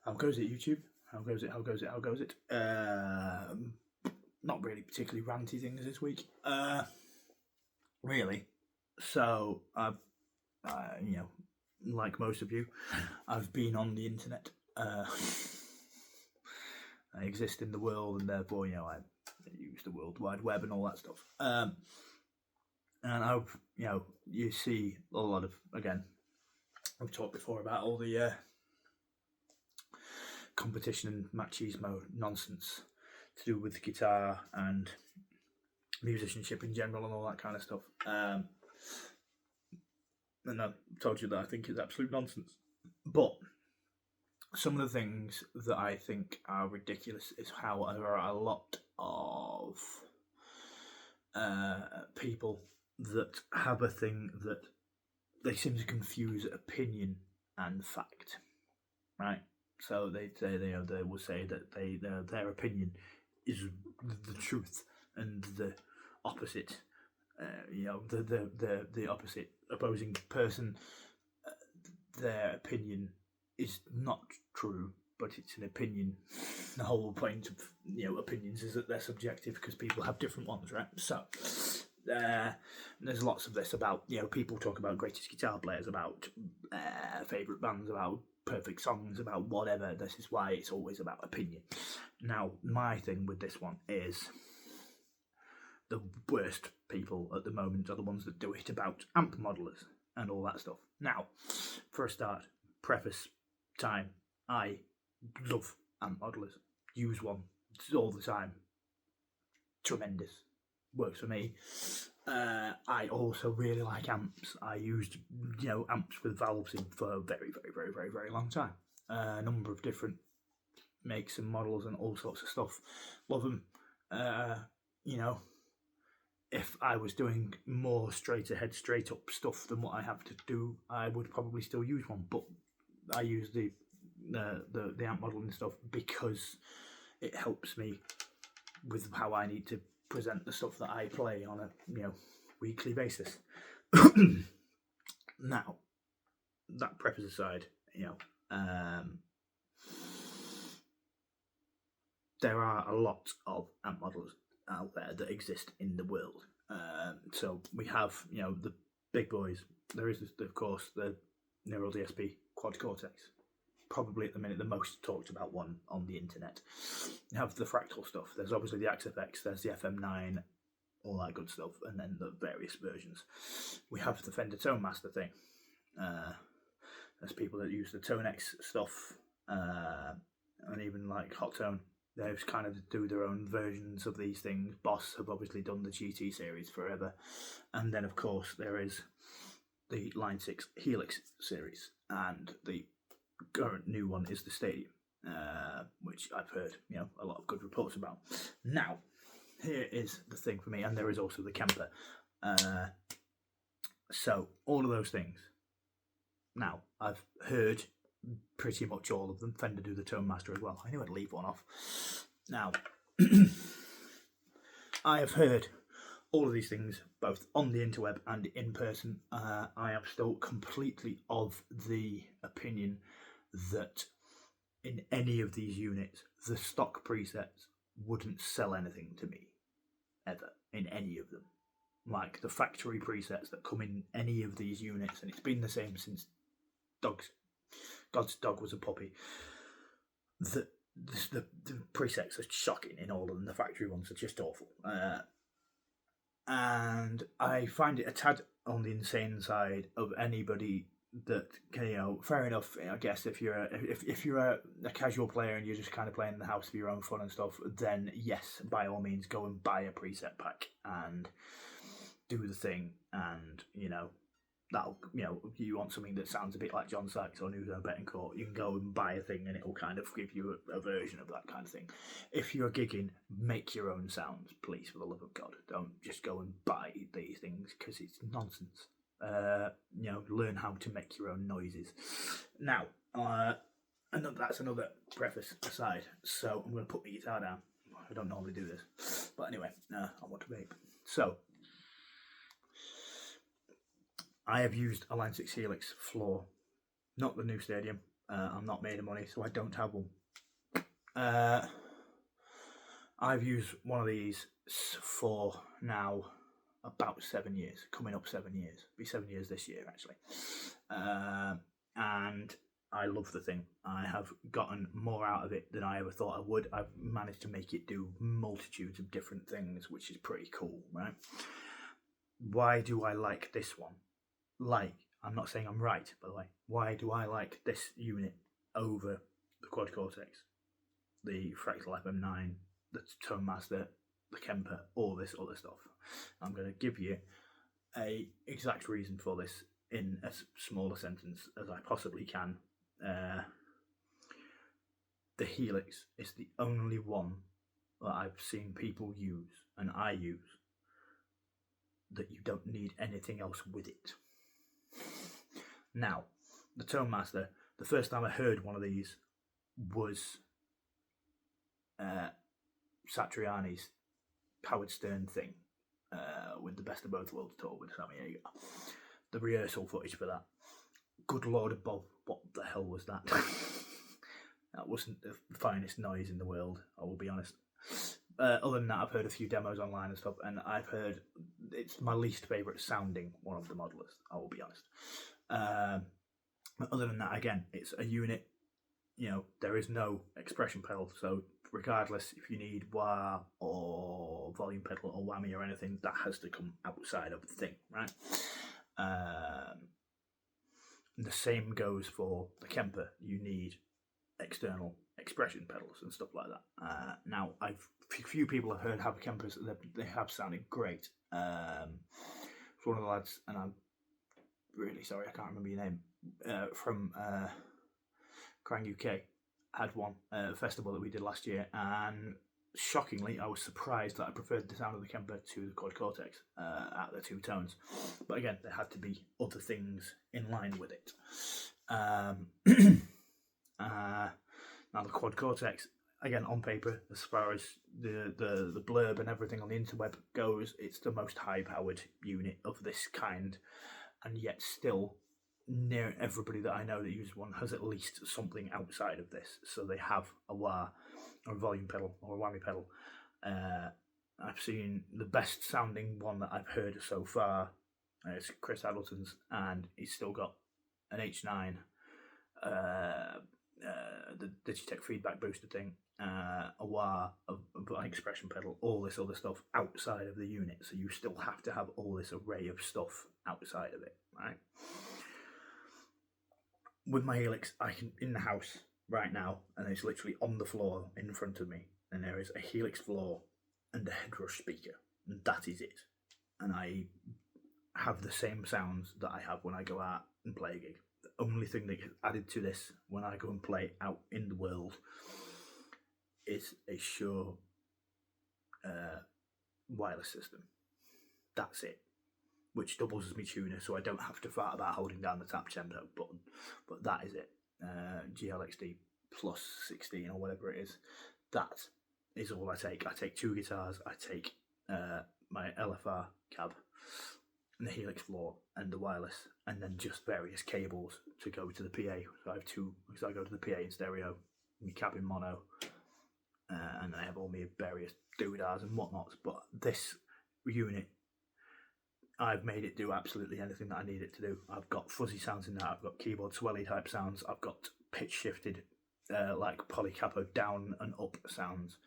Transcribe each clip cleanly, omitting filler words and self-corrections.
How goes it, YouTube? How goes it? Not really particularly ranty things this week. Really. So, like most of you, I've been on the internet. I exist in the world, and therefore, I use the World Wide Web and all that stuff. And I hope, you see a lot of, again, I've talked before about all the competition and machismo nonsense to do with guitar and musicianship in general and all that kind of stuff. And I've told you that I think it's absolute nonsense. But some of the things that I think are ridiculous is how there are a lot of people that have a thing that they seem to confuse opinion and fact, right? So they will say that their opinion is the truth, and the opposite, the opposite opposing person, their opinion is not true, but it's an opinion. The whole point of opinions is that they're subjective because people have different ones, right? So there's lots of this about people talk about greatest guitar players, about favourite bands, about perfect songs, about whatever. This is why it's always about opinion. Now, my thing with this one is the worst people at the moment are the ones that do it about amp modelers and all that stuff. Now, for a start, preface time, I love amp modelers. Use one all the time. Tremendous. Works for me. I also really like amps. I used amps with valves in for a very, very, very, very, very long time. A number of different makes and models and all sorts of stuff. Love them. If I was doing more straight ahead, straight up stuff than what I have to do, I would probably still use one. But I use the amp modeling stuff because it helps me with how I need to present the stuff that I play on a weekly basis. Now, that preface aside, there are a lot of amp models out there that exist in the world. So we have the big boys. There is of course the Neural DSP Quad Cortex, probably at the minute the most talked about one on the internet. You have the fractal stuff. There's obviously the XFX, there's the FM9, all that good stuff, and then the various versions. We have the Fender Tone Master thing. There's people that use the Tone X stuff, and even like Hot Tone. They've kind of do their own versions of these things. Boss have obviously done the GT series forever, and then of course there is the Line 6 Helix series, and the current new one is the Stadium, which I've heard a lot of good reports about. Now, here is the thing for me, and there is also the Kemper. So all of those things. Now, I've heard pretty much all of them. Fender do the Tone Master as well. I knew I'd leave one off. Now, I have heard all of these things, both on the interweb and in person. I am still completely of the opinion that in any of these units, the stock presets wouldn't sell anything to me, ever, in any of them. Like the factory presets that come in any of these units, and it's been the same since God's Dog was a puppy. The presets are shocking in all of them. The factory ones are just awful. And I find it a tad on the insane side of anybody that fair enough. I guess if you're a casual player and you're just kind of playing in the house for your own fun and stuff, then yes, by all means, go and buy a preset pack and do the thing. And that'll you want something that sounds a bit like John Sykes or Nuno Betancourt, you can go and buy a thing and it'll kind of give you a version of that kind of thing. If you're gigging, make your own sounds, please, for the love of God. Don't just go and buy these things because it's nonsense. Learn how to make your own noises. Now, that's another preface aside, so I'm going to put my guitar down. I don't normally do this, but anyway, I want to vape. So, I have used a Line 6 Helix Floor, not the new Stadium. I'm not made of money, so I don't have one. I've used one of these for now about 7 years, coming up 7 years. It'll be 7 years this year, actually. And I love the thing. I have gotten more out of it than I ever thought I would. I've managed to make it do multitudes of different things, which is pretty cool, right? Why do I like this one? I'm not saying I'm right, by the way. Why do I like this unit over the Quad Cortex, the Fractal FM9, the Tone Master, the Kemper, all this other stuff? I'm going to give you a exact reason for this in as small a sentence as I possibly can. The Helix is the only one that I've seen people use, and I use, that you don't need anything else with it. Now, the Tone Master, the first time I heard one of these was Satriani's Powered Stern thing with the Best of Both Worlds tour with Sammy Hagar. The rehearsal footage for that. Good Lord above, what the hell was that? That wasn't the finest noise in the world, I will be honest. Other than that, I've heard a few demos online and stuff, and I've heard it's my least favourite sounding one of the modelers, I will be honest. Other than that, again, it's a unit, there is no expression pedal, so regardless if you need wah or volume pedal or whammy or anything, that has to come outside of the thing, right? The same goes for the Kemper. You need external expression pedals and stuff like that. Now, few people have heard how Kempers, they have sounded great. For one of the lads, and I'm really sorry, I can't remember your name, from Krang UK, had one festival that we did last year, and shockingly, I was surprised that I preferred the sound of the Kemper to the Quad Cortex at the two tones. But again, there had to be other things in line with it. Now the Quad Cortex, again, on paper, as far as the blurb and everything on the interweb goes, it's the most high-powered unit of this kind, and yet still, near everybody that I know that uses one has at least something outside of this. So they have a wah, or a volume pedal, or a whammy pedal. I've seen the best sounding one that I've heard so far is Chris Addleton's, and he's still got an H9, the Digitech feedback booster thing, a wah, an expression pedal, all this other stuff outside of the unit. So you still have to have all this array of stuff outside of it, right? With my Helix, I can, in the house, right now, and it's literally on the floor in front of me, and there is a Helix Floor and a Headrush speaker, and that is it. And I have the same sounds that I have when I go out and play a gig. The only thing that gets added to this when I go and play out in the world is a Shure wireless system. That's it, which doubles as my tuner, so I don't have to fight about holding down the tap tempo button. But that is it. GLXD plus 16 or whatever it is. That is all I take. I take 2 guitars. I take my LFR cab and the Helix Floor and the wireless, and then just various cables to go to the PA. So I have 2, because I go to the PA in stereo, my cab in mono, and then I have all my various doodahs and whatnots. But this unit, I've made it do absolutely anything that I need it to do. I've got fuzzy sounds in there, I've got keyboard swelly type sounds, I've got pitch shifted like polycapo down and up sounds,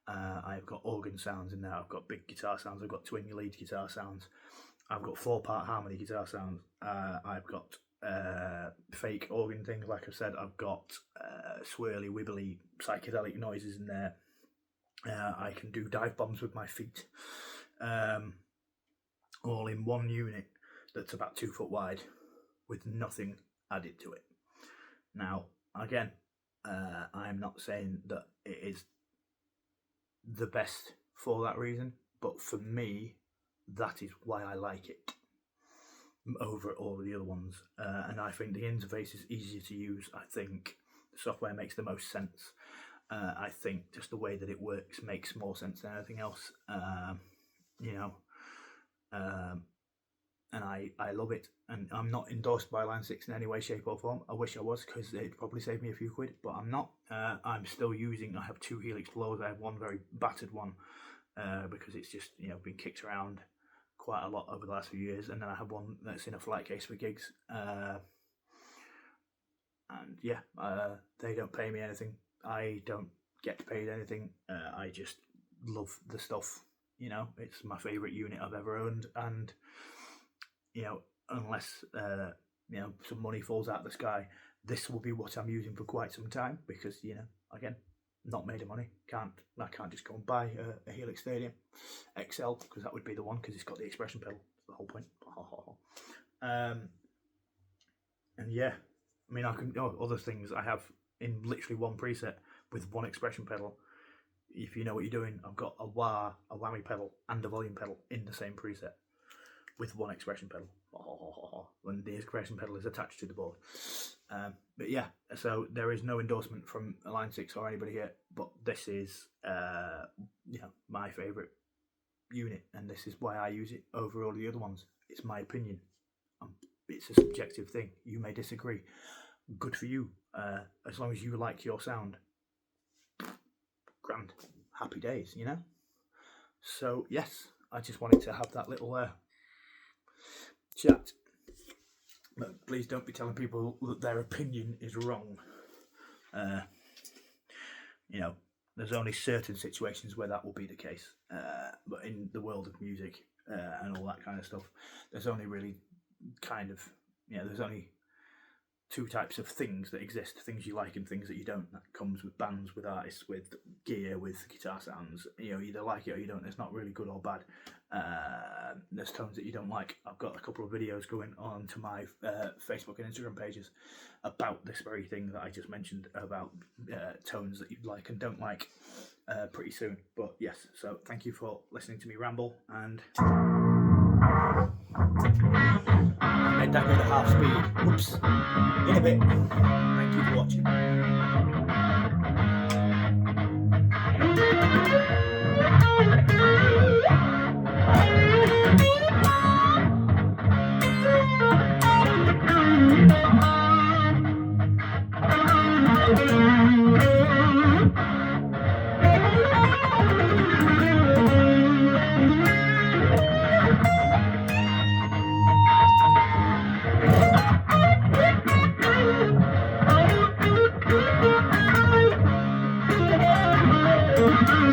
I've got organ sounds in there, I've got big guitar sounds, I've got twin lead guitar sounds, I've got 4-part harmony guitar sounds, I've got fake organ things, like I've said, I've got swirly wibbly psychedelic noises in there. I can do dive bombs with my feet, all in one unit that's about 2 foot wide with nothing added to it. Now, again, I'm not saying that it is the best for that reason, but for me, that is why I like it over all of the other ones. And I think the interface is easier to use. I think the software makes the most sense. I think just the way that it works makes more sense than anything else. And I love it, and I'm not endorsed by Line 6 in any way, shape or form. I wish I was, because it'd probably save me a few quid, but I'm not. I'm still using, I have 2 Helix Floors. I have one very battered one because it's just, been kicked around quite a lot over the last few years, and then I have one that's in a flight case for gigs, and yeah, they don't pay me anything. I don't get paid anything. I just love the stuff. It's my favourite unit I've ever owned, and unless some money falls out of the sky, this will be what I'm using for quite some time, because again, not made of money. I can't just go and buy a Helix Stadium XL, because that would be the one, because it's got the expression pedal. That's the whole point. And yeah, I mean, I can other things I have in literally one preset with one expression pedal. If you know what you're doing, I've got a wah, a whammy pedal, and a volume pedal in the same preset with one expression pedal. When the expression pedal is attached to the board. But yeah, so there is no endorsement from Line 6 or anybody here, but this is my favourite unit, and this is why I use it over all the other ones. It's my opinion. It's a subjective thing. You may disagree. Good for you. As long as you like your sound. Grand. Happy days, So yes, I just wanted to have that little chat. But please don't be telling people that their opinion is wrong. There's only certain situations where that will be the case. But in the world of music and all that kind of stuff, there's only really there's only 2 types of things that exist: things you like and things that you don't. That comes with bands, with artists, with gear, with guitar sounds. You either like it or you don't. It's not really good or bad. There's tones that you don't like. I've got a couple of videos going on to my Facebook and Instagram pages about this very thing that I just mentioned, about tones that you like and don't like, pretty soon. But yes, so thank you for listening to me ramble, and I made that go to half speed. Whoops. In a bit. Thank you for watching. Thank you.